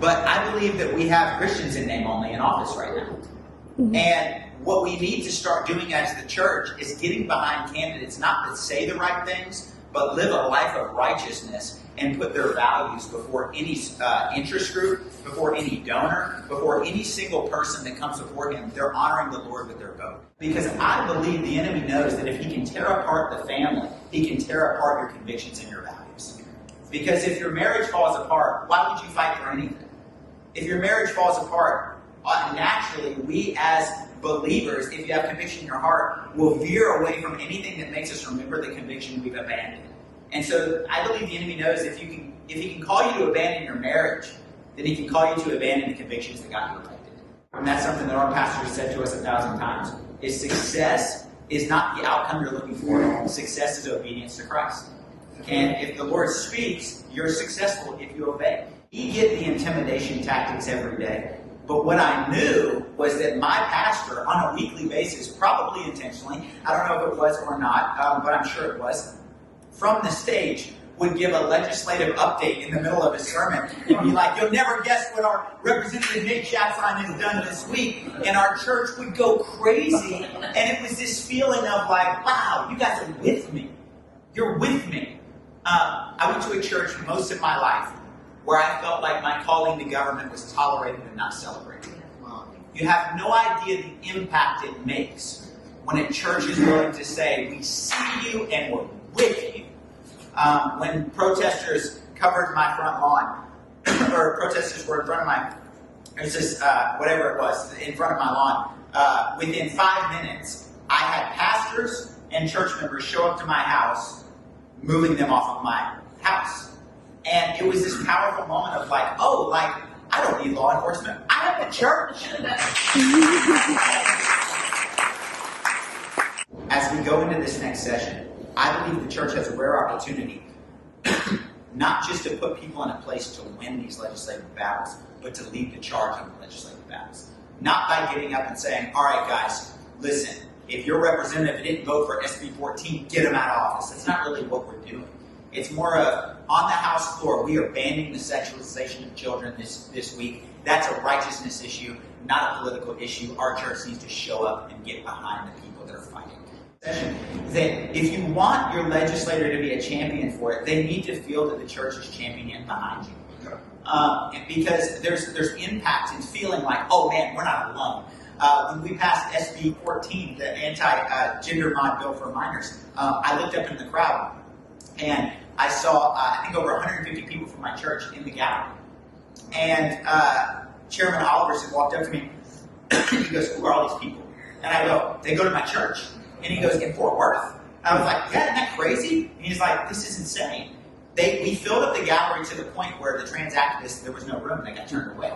But I believe that we have Christians in name only in office right now. Mm-hmm. And what we need to start doing as the church is getting behind candidates not that say the right things, but live a life of righteousness and put their values before any interest group, before any donor, before any single person that comes before him. They're honoring the Lord with their vote. Because I believe the enemy knows that if he can tear apart the family, he can tear apart your convictions and your values. Because if your marriage falls apart, why would you fight for anything? If your marriage falls apart, naturally, we as believers, if you have conviction in your heart, will veer away from anything that makes us remember the conviction we've abandoned. And so I believe the enemy knows if he can call you to abandon your marriage, then he can call you to abandon the convictions that got you elected. And that's something that our pastor has said to us 1,000 times, is success is not the outcome you're looking for. Success is obedience to Christ. And if the Lord speaks, you're successful if you obey. We get the intimidation tactics every day. But what I knew was that my pastor, on a weekly basis, probably intentionally, I don't know if it was or not, but I'm sure it was, from the stage, would give a legislative update in the middle of his sermon and be like, you'll never guess what our Representative Nate Schatzline has done this week. And our church would go crazy. And it was this feeling of like, wow, you guys are with me. You're with me. I went to a church most of my life where I felt like my calling to government was tolerated and not celebrated. You have no idea the impact it makes when a church is willing to say, we see you and we're with you. When protesters covered my front lawn, or protesters were in front of my, it was just whatever it was, in front of my lawn, within 5 minutes, I had pastors and church members show up to my house, moving them off of my house. And it was this powerful moment of like, oh, like, I don't need law enforcement. I have a church. As we go into this next session, I believe the church has a rare opportunity not just to put people in a place to win these legislative battles, but to lead the charge on the legislative battles. Not by getting up and saying, all right, guys, listen, if your representative didn't vote for SB 14, get him out of office. That's not really what we're doing. It's more of, on the House floor, we are banning the sexualization of children this week. That's a righteousness issue, not a political issue. Our church needs to show up and get behind the people that are fighting. That if you want your legislator to be a champion for it, they need to feel that the church is championing it behind you. Because there's impact in feeling like, oh man, we're not alone. When we passed SB 14, the anti-gender mod bill for minors, I looked up in the crowd and I saw, I think, over 150 people from my church in the gallery. And Chairman Oliverson walked up to me. He goes, who are all these people? And I go, they go to my church. And he goes, in Fort Worth? I was like, yeah, isn't that crazy? And he's like, this is insane. We filled up the gallery to the point where the trans activists, there was no room, and they got turned away.